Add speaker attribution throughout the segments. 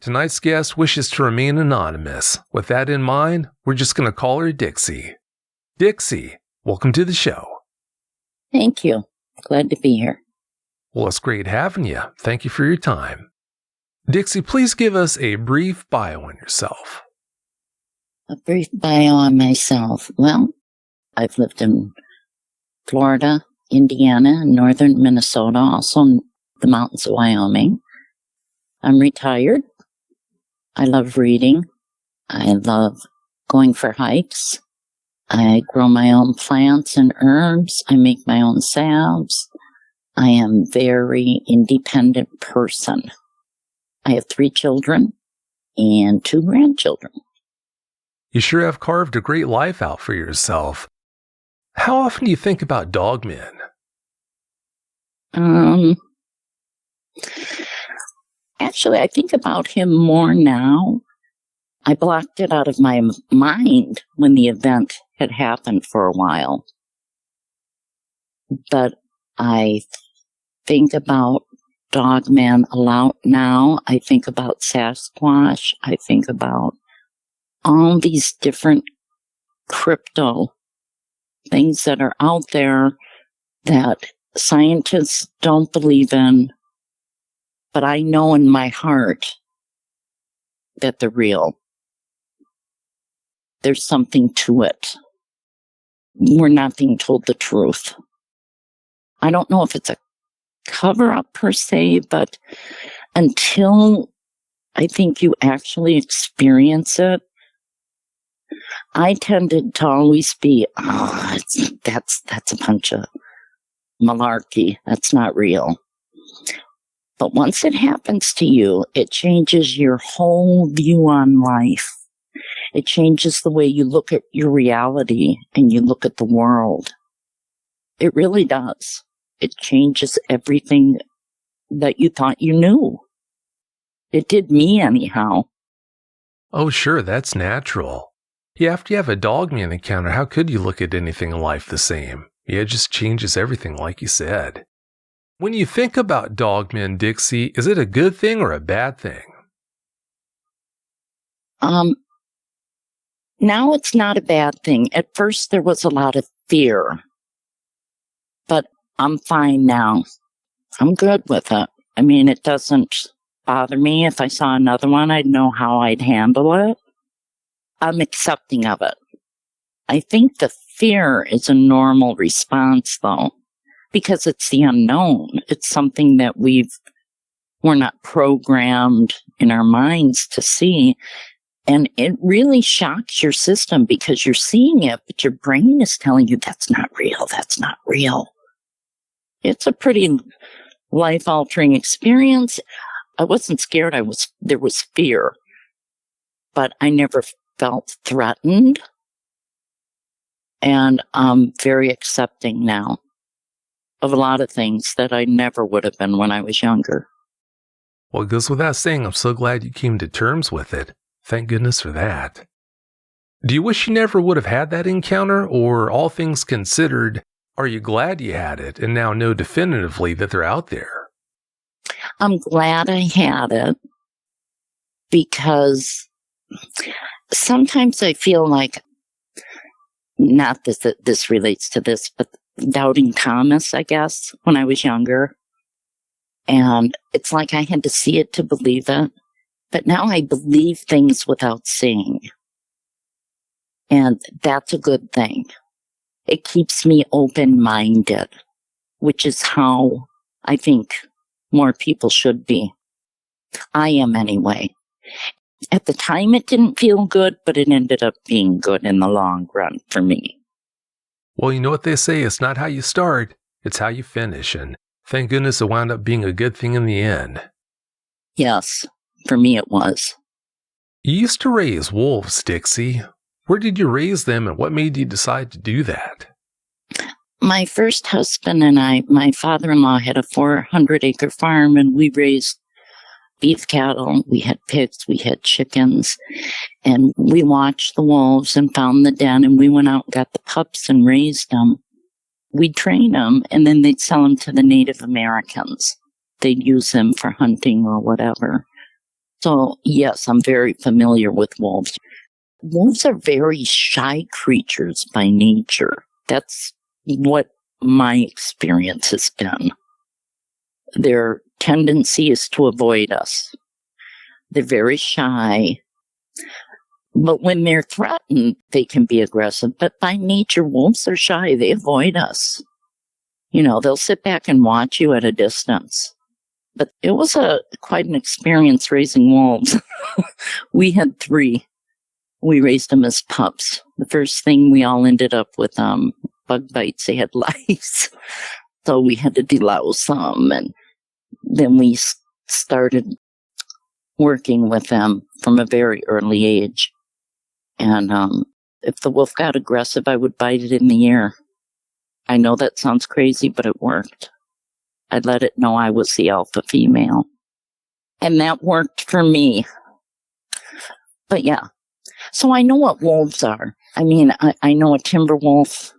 Speaker 1: Tonight's guest wishes to remain anonymous. With that in mind, we're just going to call her Dixie. Dixie, welcome to the show.
Speaker 2: Thank you. Glad to be here.
Speaker 1: Well, it's great having you. Thank you for your time. Dixie, please give us a brief bio on yourself.
Speaker 2: A brief bio on myself. Well, I've lived in Florida, Indiana, and northern Minnesota, also in the mountains of Wyoming. I'm retired. I love reading. I love going for hikes. I grow my own plants and herbs. I make my own salves. I am a very independent person. I have 3 children and 2 grandchildren.
Speaker 1: You sure have carved a great life out for yourself. How often do you think about Dogman?
Speaker 2: Actually, I think about him more now. I blocked it out of my mind when the event had happened for a while. But I think about Dogman a lot now. I think about Sasquatch. I think about all these different crypto things that are out there that scientists don't believe in. But I know in my heart that they're real. There's something to it. We're not being told the truth. I don't know if it's a cover-up per se, but until I think you actually experience it, I tended to always be, that's a bunch of malarkey. That's not real. But once it happens to you, it changes your whole view on life. It changes the way you look at your reality and you look at the world. It really does. It changes everything that you thought you knew. It did me anyhow.
Speaker 1: Oh, sure, that's natural. Yeah, after you have a Dogman encounter, how could you look at anything in life the same? Yeah, it just changes everything, like you said. When you think about Dogman, Dixie, is it a good thing or a bad thing?
Speaker 2: Now it's not a bad thing. At first there was a lot of fear, but I'm fine now. I'm good with it. I mean, it doesn't bother me. If I saw another one, I'd know how I'd handle it. I'm accepting of it. I think the fear is a normal response, though, because it's the unknown. It's something that we're not programmed in our minds to see. And it really shocks your system because you're seeing it, but your brain is telling you that's not real. That's not real. It's a pretty life-altering experience. I wasn't scared. There was fear, but I never felt threatened. And I'm very accepting now of a lot of things that I never would have been when I was younger.
Speaker 1: Well, it goes without saying, I'm so glad you came to terms with it. Thank goodness for that. Do you wish you never would have had that encounter, or all things considered, are you glad you had it and now know definitively that they're out there?
Speaker 2: I'm glad I had it because sometimes I feel like, not that this relates to this, but doubting Thomas, I guess, when I was younger. And it's like I had to see it to believe it. But now I believe things without seeing. And that's a good thing. It keeps me open-minded, which is how I think more people should be. I am anyway. At the time, it didn't feel good, but it ended up being good in the long run for me.
Speaker 1: Well, you know what they say, it's not how you start, it's how you finish. And thank goodness it wound up being a good thing in the end.
Speaker 2: Yes. For me, it was.
Speaker 1: You used to raise wolves, Dixie. Where did you raise them and what made you decide to do that?
Speaker 2: My first husband and my father-in-law had a 400-acre farm, and we raised beef cattle. We had pigs, we had chickens, and we watched the wolves and found the den, and we went out and got the pups and raised them. We'd train them, and then they'd sell them to the Native Americans. They'd use them for hunting or whatever. So, yes, I'm very familiar with wolves. Wolves are very shy creatures by nature. That's what my experience has been. Their tendency is to avoid us. They're very shy. But when they're threatened, they can be aggressive. But by nature, wolves are shy. They avoid us. You know, they'll sit back and watch you at a distance. But it was quite an experience raising wolves. We had 3. We raised them as pups. The first thing we all ended up with bug bites. They had lice. So we had to delouse them. And then we started working with them from a very early age. And if the wolf got aggressive, I would bite it in the ear. I know that sounds crazy, but it worked. I'd let it know I was the alpha female. And that worked for me. But yeah. So I know what wolves are. I mean, I know a timber wolf.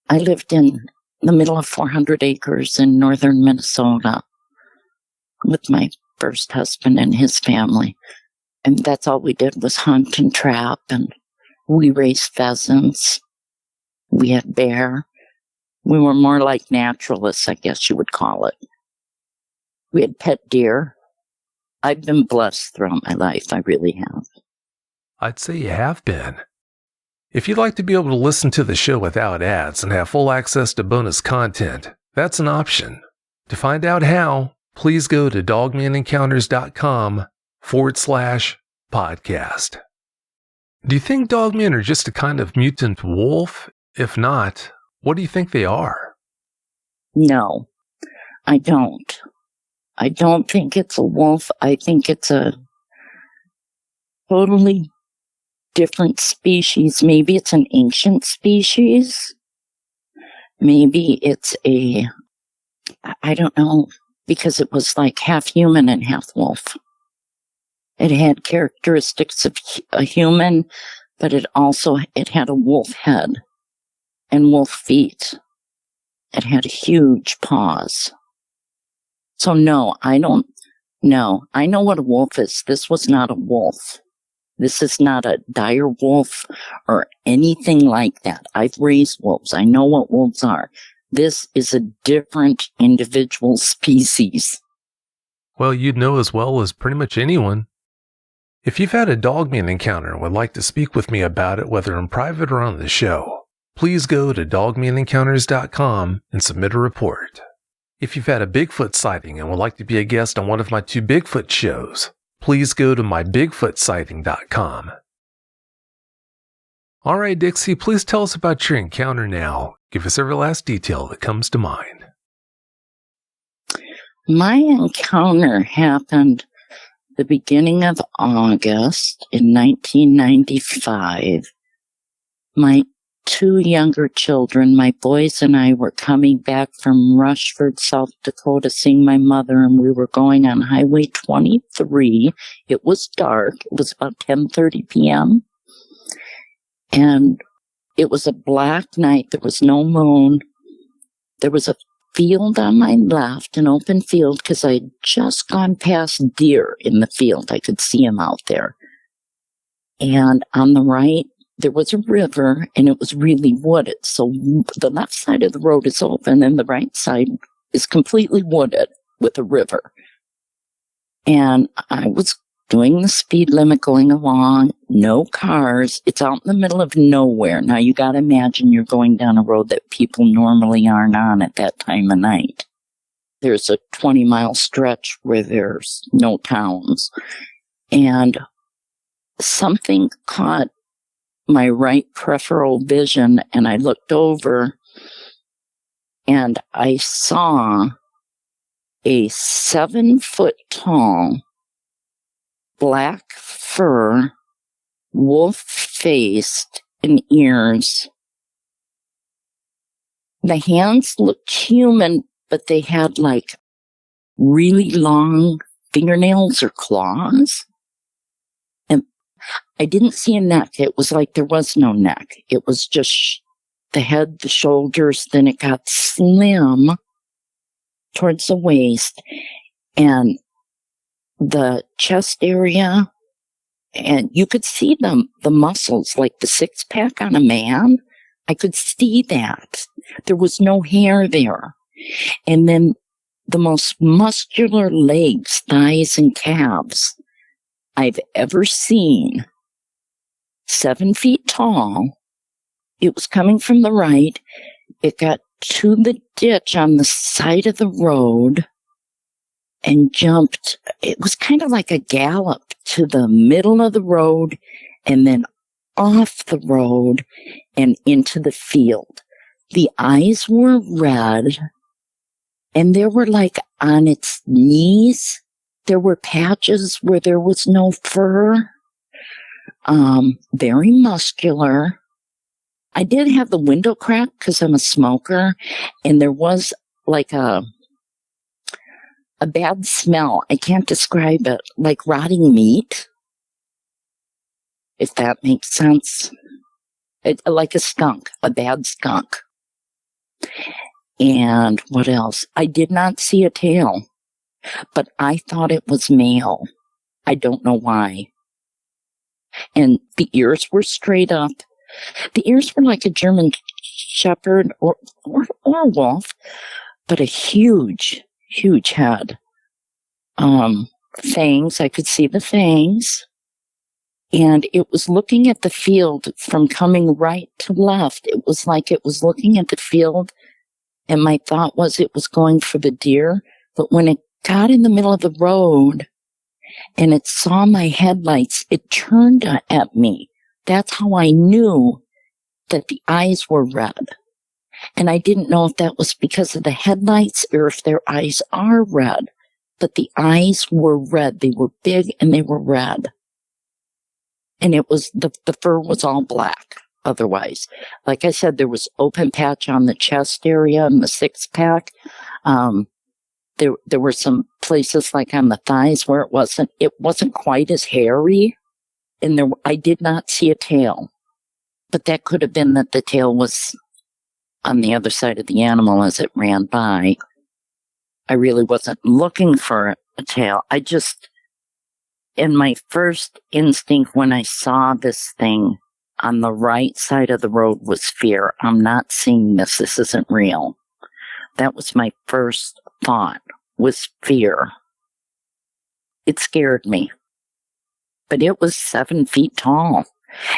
Speaker 2: I lived in the middle of 400 acres in northern Minnesota with my first husband and his family. And that's all we did was hunt and trap. And we raised pheasants. We had bear. We were more like naturalists, I guess you would call it. We had pet deer. I've been blessed throughout my life. I really have.
Speaker 1: I'd say you have been. If you'd like to be able to listen to the show without ads and have full access to bonus content, that's an option. To find out how, please go to dogmanencounters.com/podcast. Do you think dogmen are just a kind of mutant wolf? If not, what do you think they are?
Speaker 2: No, I don't. I don't think it's a wolf. I think it's a totally different species. Maybe it's an ancient species. Maybe it's I don't know, because it was like half human and half wolf. It had characteristics of a human, but it had a wolf head and wolf feet. It had huge paws. So no, I don't know. I know what a wolf is. This was not a wolf. This is not a dire wolf or anything like that. I've raised wolves. I know what wolves are. This is a different individual species.
Speaker 1: Well, you'd know as well as pretty much anyone. If you've had a dogman encounter and would like to speak with me about it, whether in private or on the show, please go to dogmanencounters.com and submit a report. If you've had a Bigfoot sighting and would like to be a guest on one of my 2 Bigfoot shows, please go to mybigfootsighting.com. All right, Dixie, please tell us about your encounter now. Give us every last detail that comes to mind.
Speaker 2: My encounter happened the beginning of August in 1995. My 2 younger children, my boys and I, were coming back from Rushford, South Dakota, seeing my mother, and we were going on Highway 23. It was dark. It was about 10:30 p.m. And it was a black night. There was no moon. There was a field on my left, an open field, because I had just gone past deer in the field. I could see them out there. And on the right, there was a river, and it was really wooded. So the left side of the road is open, and the right side is completely wooded with a river. And I was doing the speed limit, going along, no cars. It's out in the middle of nowhere. Now, you got to imagine you're going down a road that people normally aren't on at that time of night. There's a 20-mile stretch where there's no towns. And something caught my right peripheral vision, and I looked over, and I saw a 7-foot-tall, black fur, wolf-faced, and ears. The hands looked human, but they had like really long fingernails or claws. And I didn't see a neck. It was like there was no neck. It was just the head, the shoulders, then it got slim towards the waist. And the chest area, and you could see the muscles, like the six-pack on a man. I could see that. There was no hair there. And then the most muscular legs, thighs, and calves I've ever seen. 7 feet tall. It was coming from the right. It got to the ditch on the side of the road and jumped. It was kind of like a gallop to the middle of the road and then off the road and into the field. The eyes were red, and they were like on its knees. There were patches where there was no fur. Very muscular. I did have the window crack because I'm a smoker, and there was like a bad smell. I can't describe it. Like rotting meat, if that makes sense. Like a skunk, a bad skunk. And what else? I did not see a tail, but I thought it was male. I don't know why. And the ears were straight up. The ears were like a German shepherd or a wolf, but a huge, huge head. Fangs, I could see the fangs. And it was looking at the field from coming right to left. It was like it was looking at the field, and my thought was it was going for the deer. But when it got in the middle of the road and it saw my headlights, it turned at me. That's how I knew that the eyes were red. And I didn't know if that was because of the headlights or if their eyes are red. But the eyes were red. They were big and they were red. And it was, the fur was all black otherwise. Like I said, there was open patch on the chest area and the six-pack. There were some places like on the thighs where it wasn't quite as hairy. And I did not see a tail. But that could have been that the tail was on the other side of the animal as it ran by. I really wasn't looking for a tail. In my first instinct when I saw this thing on the right side of the road was fear. I'm not seeing this. This isn't real. That was my first thought, was fear. It scared me. But it was 7 feet tall.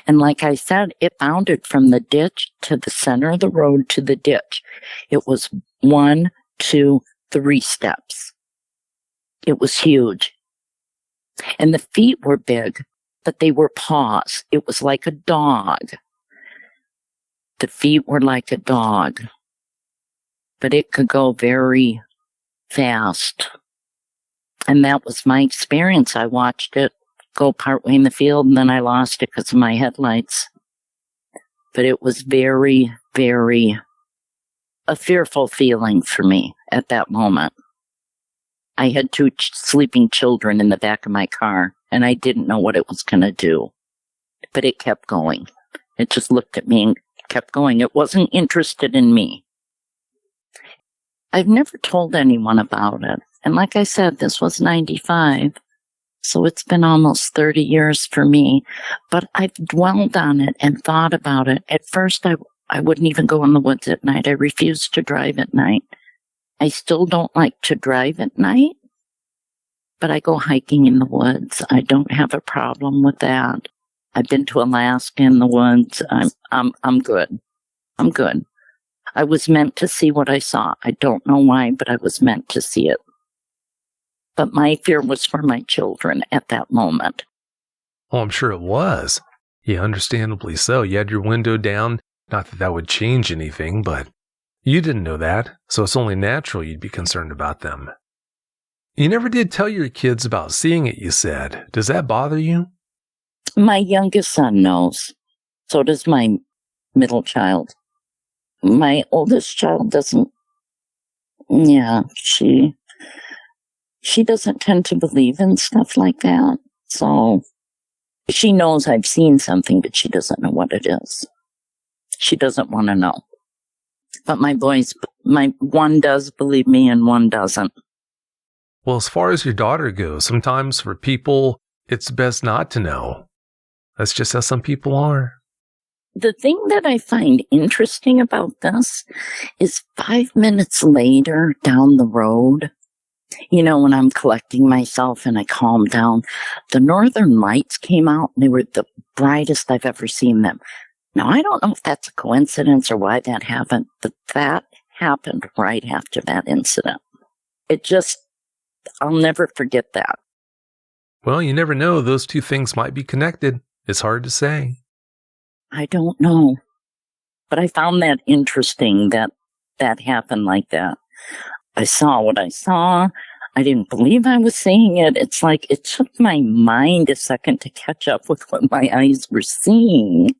Speaker 2: And like I said, it bounded from the ditch to the center of the road to the ditch. It was 1, 2, 3 steps. It was huge. And the feet were big, but they were paws. It was like a dog. The feet were like a dog. But it could go very fast. And that was my experience. I watched it go partway in the field, and then I lost it because of my headlights. But it was very, very a fearful feeling for me at that moment. I had 2 sleeping children in the back of my car, and I didn't know what it was going to do. But it kept going. It just looked at me and kept going. It wasn't interested in me. I've never told anyone about it. And like I said, this was 95. So it's been almost 30 years for me. But I've dwelled on it and thought about it. At first, I wouldn't even go in the woods at night. I refused to drive at night. I still don't like to drive at night, but I go hiking in the woods. I don't have a problem with that. I've been to Alaska in the woods. I'm good. I'm good. I was meant to see what I saw. I don't know why, but I was meant to see it. But my fear was for my children at that moment.
Speaker 1: Oh, I'm sure it was. Yeah, understandably so. You had your window down. Not that that would change anything, but you didn't know that, so it's only natural you'd be concerned about them. You never did tell your kids about seeing it, you said. Does that bother you?
Speaker 2: My youngest son knows. So does my middle child. My oldest child doesn't. Yeah, she doesn't tend to believe in stuff like that. So she knows I've seen something, but she doesn't know what it is. She doesn't want to know. But my one does believe me and one doesn't.
Speaker 1: Well, as far as your daughter goes, sometimes for people, it's best not to know. That's just how some people are.
Speaker 2: The thing that I find interesting about this is 5 minutes later down the road, when I'm collecting myself and I calm down, the northern lights came out and they were the brightest I've ever seen them. Now, I don't know if that's a coincidence or why that happened, but that happened right after that incident. I'll never forget that.
Speaker 1: Well, you never know. Those two things might be connected. It's hard to say.
Speaker 2: I don't know. But I found that interesting that happened like that. I saw what I saw. I didn't believe I was seeing it. It's like it took my mind a second to catch up with what my eyes were seeing.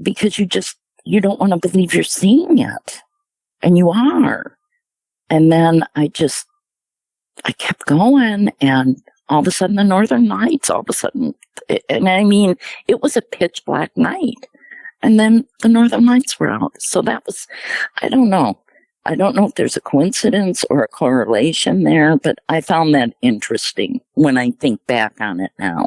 Speaker 2: Because you don't want to believe you're seeing it. And you are. And then I kept going, and all of a sudden the northern lights, and I mean, it was a pitch black night. And then the northern lights were out. So that was, I don't know. I don't know if there's a coincidence or a correlation there, but I found that interesting when I think back on it now.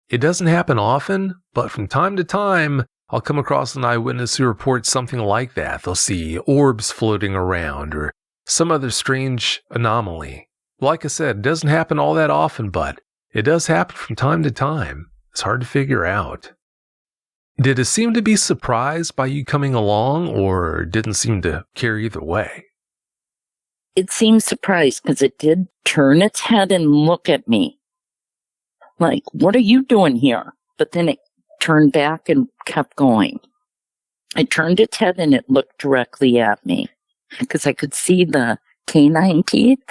Speaker 1: It doesn't happen often, but from time to time, I'll come across an eyewitness who reports something like that. They'll see orbs floating around or some other strange anomaly. Like I said, it doesn't happen all that often, but it does happen from time to time. It's hard to figure out. Did it seem to be surprised by you coming along, or didn't seem to care either way?
Speaker 2: It seemed surprised because it did turn its head and look at me. Like, what are you doing here? But then it turned back and kept going. It turned its head and it looked directly at me because I could see the canine teeth.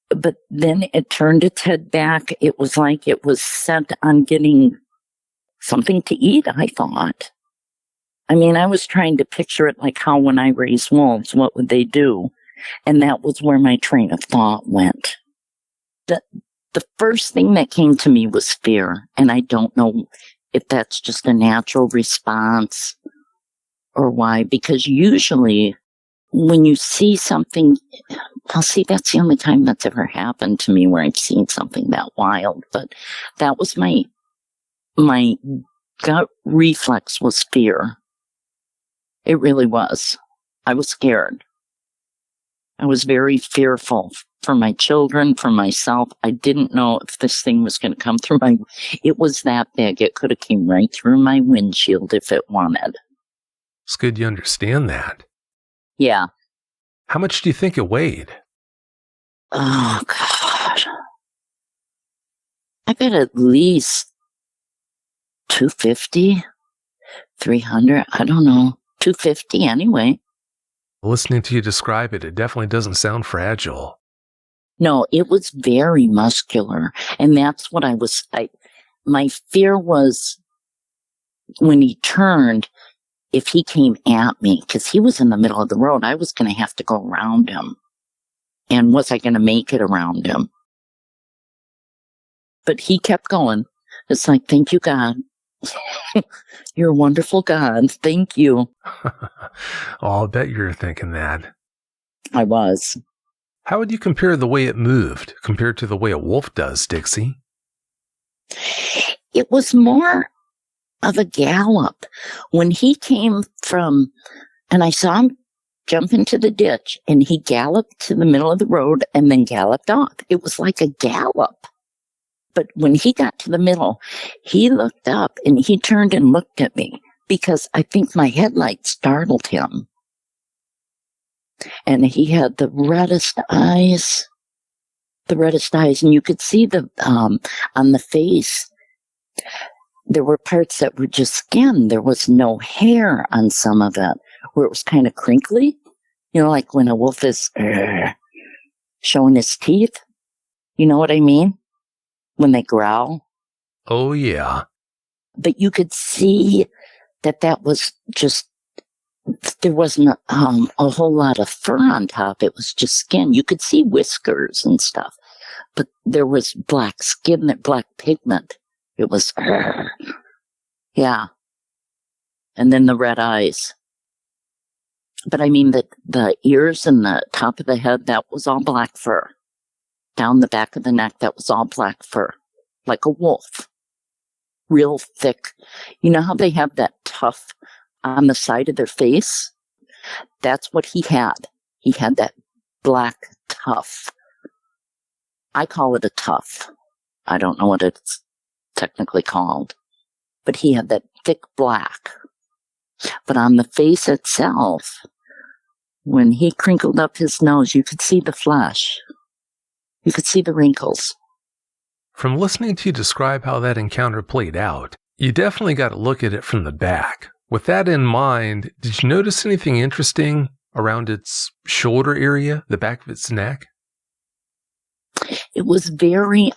Speaker 2: But then it turned its head back. It was like it was set on getting something to eat, I thought. I mean, I was trying to picture it like how when I raise wolves, what would they do? And that was where my train of thought went. The first thing that came to me was fear. And I don't know if that's just a natural response or why. Because usually when you see something, that's the only time that's ever happened to me where I've seen something that wild. But that was my gut reflex was fear. It really was. I was scared. I was very fearful for my children, for myself. I didn't know if this thing was going to come through it was that big. It could have came right through my windshield if it wanted.
Speaker 1: It's good you understand that.
Speaker 2: Yeah.
Speaker 1: How much do you think it weighed?
Speaker 2: Oh, God. I bet at least 250, 300. I don't know. 250 anyway.
Speaker 1: Listening to you describe it, it definitely doesn't sound fragile.
Speaker 2: No, it was very muscular. And that's what my fear was when he turned, if he came at me, because he was in the middle of the road, I was going to have to go around him. And was I going to make it around him? But he kept going. It's like, thank you, God. You're a wonderful God. Thank you.
Speaker 1: Oh, I'll bet you're thinking that.
Speaker 2: I was.
Speaker 1: How would you compare the way it moved compared to the way a wolf does, Dixie?
Speaker 2: It was more of a gallop. When he came and I saw him jump into the ditch, and he galloped to the middle of the road and then galloped off. It was like a gallop. But when he got to the middle, he looked up and he turned and looked at me because I think my headlight startled him. And he had the reddest eyes, and you could see on the face, there were parts that were just skin. There was no hair on some of it, where it was kind of crinkly, like when a wolf is showing his teeth. You know what I mean? When they growl.
Speaker 1: Oh, yeah.
Speaker 2: But you could see that was just, there wasn't a whole lot of fur on top. It was just skin. You could see whiskers and stuff. But there was black skin, black pigment. It was, yeah. And then the red eyes. But I mean, the ears and the top of the head, that was all black fur. Down the back of the neck, that was all black fur. Like a wolf. Real thick. You know how they have that tuft on the side of their face? That's what he had. He had that black tuft. I call it a tuft. I don't know what it's technically called. But he had that thick black. But on the face itself, when he crinkled up his nose, you could see the flesh. You could see the wrinkles.
Speaker 1: From listening to you describe how that encounter played out, you definitely got to look at it from the back. With that in mind, did you notice anything interesting around its shoulder area, the back of its neck?
Speaker 2: It was very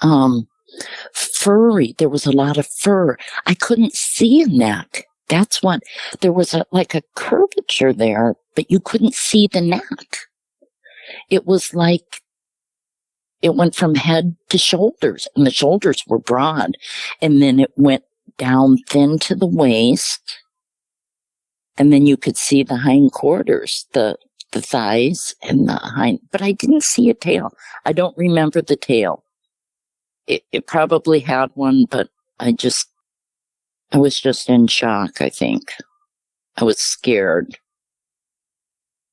Speaker 2: furry. There was a lot of fur. I couldn't see a neck. That's what, there was like a curvature there, but you couldn't see the neck. It was like, it went from head to shoulders, and the shoulders were broad, and then it went down thin to the waist, and then you could see the hind quarters, the thighs and the hind, but I didn't see a tail. I don't remember the tail. It probably had one, but I was just in shock, I think. I was scared.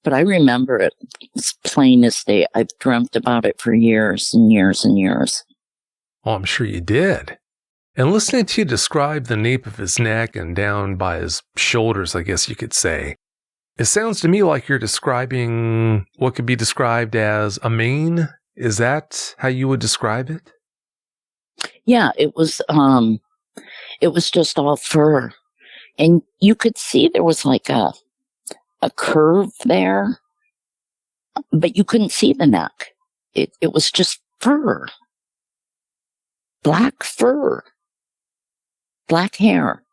Speaker 2: But I remember it as plain as day. I've dreamt about it for years and years and years.
Speaker 1: Oh, I'm sure you did. And listening to you describe the nape of his neck and down by his shoulders, I guess you could say, it sounds to me like you're describing what could be described as a mane. Is that how you would describe it?
Speaker 2: Yeah, it was just all fur. And you could see there was like a curve there, but you couldn't see the neck. It was just fur. Black fur. Black hair.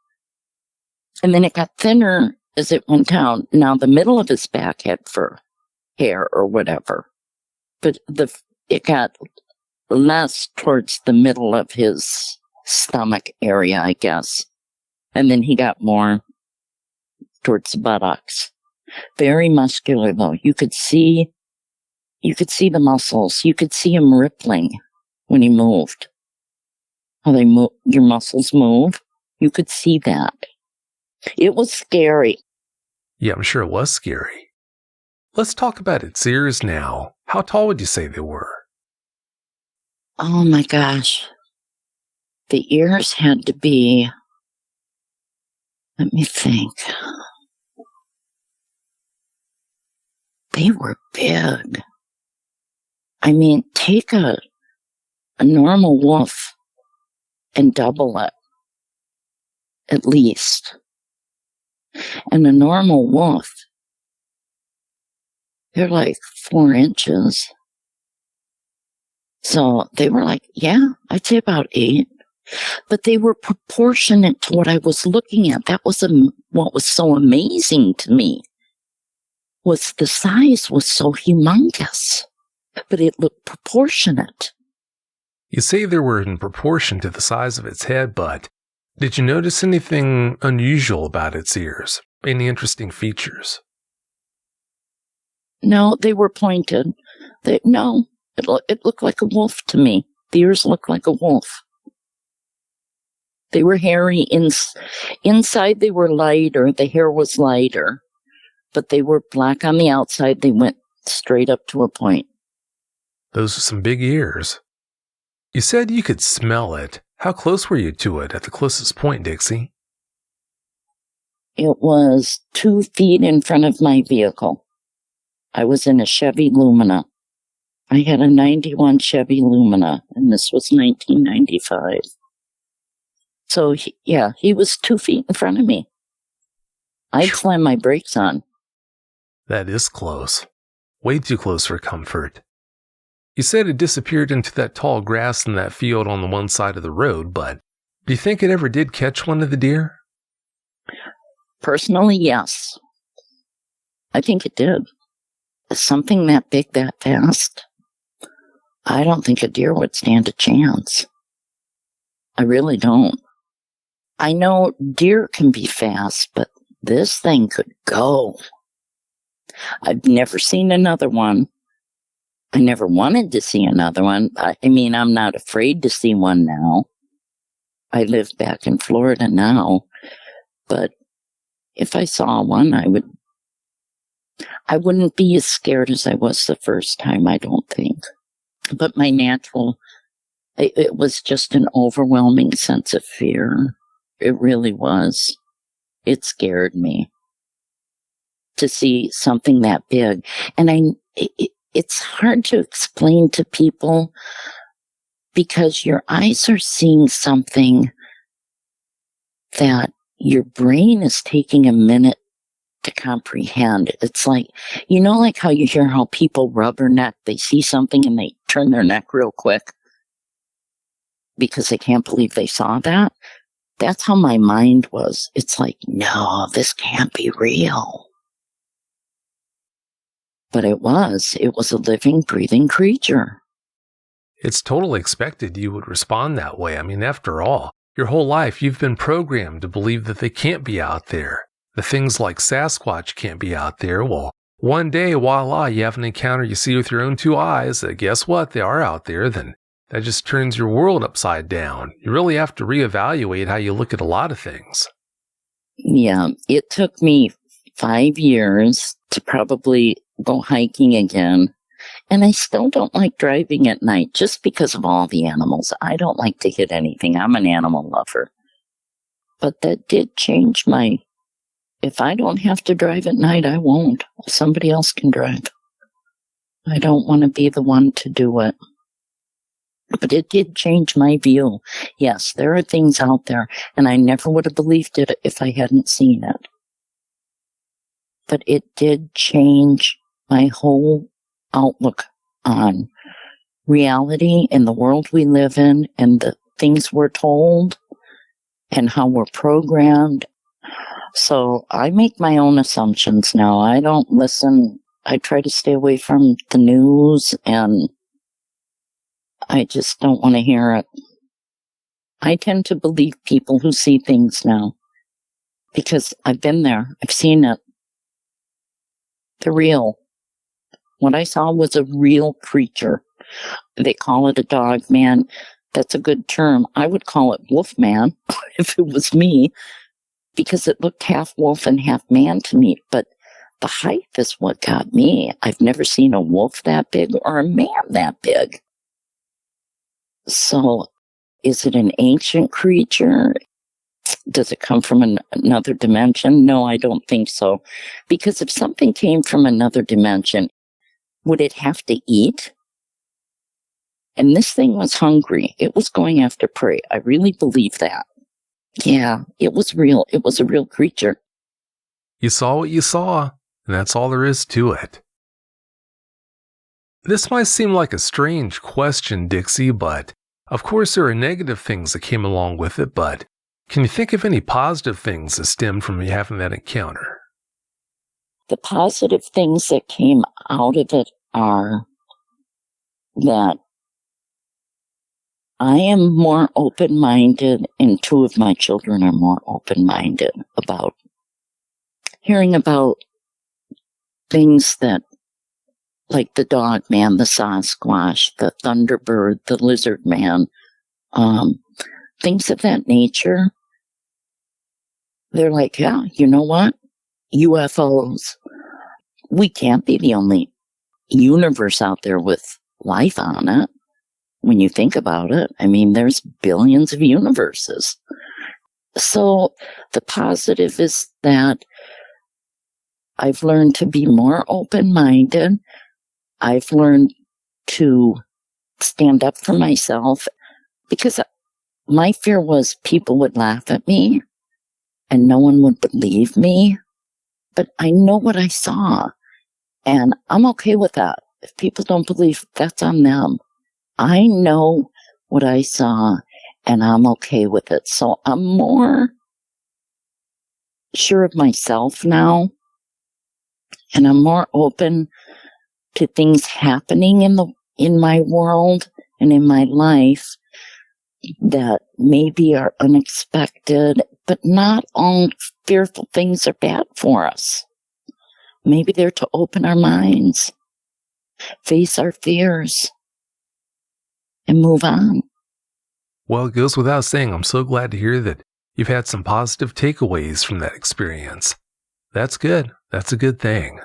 Speaker 2: And then it got thinner as it went down. Now the middle of his back had fur, hair or whatever. But it got less towards the middle of his stomach area, I guess. And then he got more towards the buttocks. Very muscular, though. You could see the muscles. You could see him rippling when he moved. How they move, your muscles move. You could see that. It was scary.
Speaker 1: Yeah, I'm sure it was scary. Let's talk about its ears now. How tall would you say they were?
Speaker 2: Oh my gosh. The ears had to be, let me think. They were big. I mean, take a normal wolf and double it, at least. And a normal wolf, they're like 4 inches. So they were like, yeah, I'd say about 8. But they were proportionate to what I was looking at. That was what was so amazing to me. Was the size was so humongous, but it looked proportionate.
Speaker 1: You say they were in proportion to the size of its head, but did you notice anything unusual about its ears? Any interesting features?
Speaker 2: No, they were pointed. It looked like a wolf to me. The ears looked like a wolf. They were hairy. Inside they were lighter. The hair was lighter. But they were black on the outside. They went straight up to a point.
Speaker 1: Those are some big ears. You said you could smell it. How close were you to it at the closest point, Dixie?
Speaker 2: It was 2 feet in front of my vehicle. I was in a Chevy Lumina. I had a 91 Chevy Lumina, and this was 1995. So, he was 2 feet in front of me. I'd slam my brakes on.
Speaker 1: That is close. Way too close for comfort. You said it disappeared into that tall grass in that field on the one side of the road, but do you think it ever did catch one of the deer?
Speaker 2: Personally, yes. I think it did. Something that big, that fast, I don't think a deer would stand a chance. I really don't. I know deer can be fast, but this thing could go. I've never seen another one. I never wanted to see another one. I mean, I'm not afraid to see one now. I live back in Florida now, but if I saw one, I wouldn't be as scared as I was the first time, I don't think. But my natural, it was just an overwhelming sense of fear. It really was. It scared me to see something that big. And it's hard to explain to people because your eyes are seeing something that your brain is taking a minute to comprehend. It's like, like how you hear how people rub their neck. They see something and they turn their neck real quick because they can't believe they saw that. That's how my mind was. It's like, no, this can't be real. But it was a living, breathing creature.
Speaker 1: It's totally expected you would respond that way. I mean, after all, your whole life you've been programmed to believe that they can't be out there. The things like Sasquatch can't be out there. Well, one day, voila, you have an encounter you see with your own two eyes that guess what, they are out there, then that just turns your world upside down. You really have to reevaluate how you look at a lot of things.
Speaker 2: Yeah, it took me 5 years to probably go hiking again. And I still don't like driving at night just because of all the animals. I don't like to hit anything. I'm an animal lover. But that did change if I don't have to drive at night, I won't. Somebody else can drive. I don't want to be the one to do it. But it did change my view. Yes, there are things out there, and I never would have believed it if I hadn't seen it. But it did change my whole outlook on reality and the world we live in and the things we're told and how we're programmed. So I make my own assumptions now. I don't listen. I try to stay away from the news, and I just don't want to hear it. I tend to believe people who see things now because I've been there. I've seen it. They're real. What I saw was a real creature. They call it a Dogman. That's a good term. I would call it Wolfman if it was me, because it looked half wolf and half man to me. But the height is what got me. I've never seen a wolf that big or a man that big. So, is it an ancient creature? Does it come from another dimension? No, I don't think so. Because if something came from another dimension, would it have to eat? And this thing was hungry. It was going after prey. I really believe that. Yeah, it was real. It was a real creature.
Speaker 1: You saw what you saw, and that's all there is to it. This might seem like a strange question, Dixie, but of course there are negative things that came along with it, but can you think of any positive things that stemmed from you having that encounter?
Speaker 2: The positive things that came out of it are that I am more open-minded, and 2 of my children are more open-minded about hearing about things that, like the Dogman, the Sasquatch, the Thunderbird, the Lizard Man, things of that nature. They're like, yeah, you know what? UFOs. We can't be the only universe out there with life on it. When you think about it, I mean, there's billions of universes. So the positive is that I've learned to be more open-minded. I've learned to stand up for myself, because my fear was people would laugh at me and no one would believe me. But I know what I saw, and I'm okay with that. If people don't believe, that's on them. I know what I saw, and I'm okay with it. So I'm more sure of myself now, and I'm more open to things happening in my world and in my life that maybe are unexpected, but not all fearful things are bad for us. maybe they're to open our minds, face our fears, and move on.
Speaker 1: Well, it goes without saying, I'm so glad to hear that you've had some positive takeaways from that experience. That's good. That's a good thing.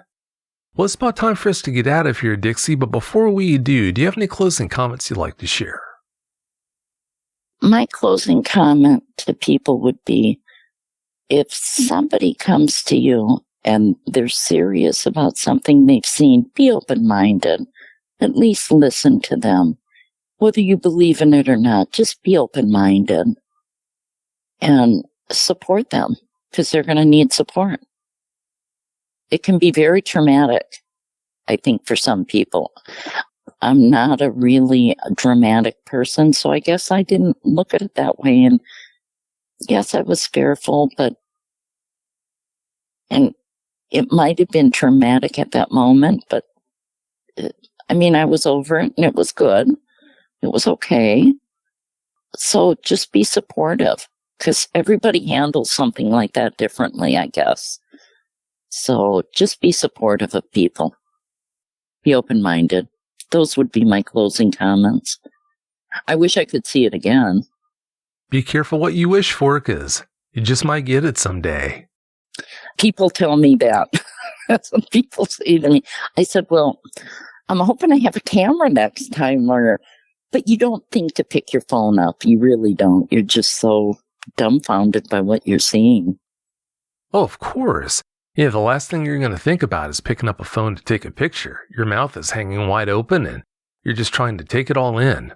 Speaker 1: Well, it's about time for us to get out of here, Dixie, but before we do you have any closing comments you'd like to share?
Speaker 2: My closing comment to people would be, if somebody comes to you and they're serious about something they've seen, be open-minded. At least listen to them. Whether you believe in it or not, just be open-minded and support them, because they're going to need support. It can be very traumatic, I think, for some people. I'm not a really dramatic person, so I guess I didn't look at it that way. And yes, I was fearful, and it might have been traumatic at that moment, but I was over it and it was good. It was okay. So just be supportive, because everybody handles something like that differently, I guess. So just be supportive of people. Be open-minded. Those would be my closing comments. I wish I could see it again.
Speaker 1: Be careful what you wish for, because you just might get it someday.
Speaker 2: People tell me that. That's what people say to me. I said, well, I'm hoping I have a camera next time, but you don't think to pick your phone up. You really don't. You're just so dumbfounded by what you're seeing.
Speaker 1: Oh, of course. Yeah, the last thing you're going to think about is picking up a phone to take a picture. Your mouth is hanging wide open and you're just trying to take it all in.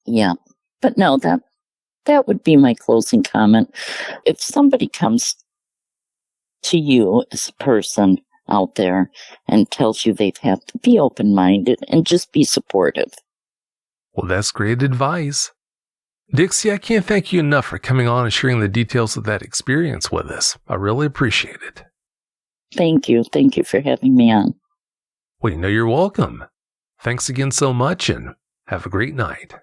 Speaker 2: Yeah, but no, that would be my closing comment. If somebody comes to you as a person out there and tells you they've had to be open-minded and just be supportive.
Speaker 1: Well, that's great advice. Dixie, I can't thank you enough for coming on and sharing the details of that experience with us. I really appreciate it.
Speaker 2: Thank you. Thank you for having me on.
Speaker 1: Well, you're welcome. Thanks again so much and have a great night.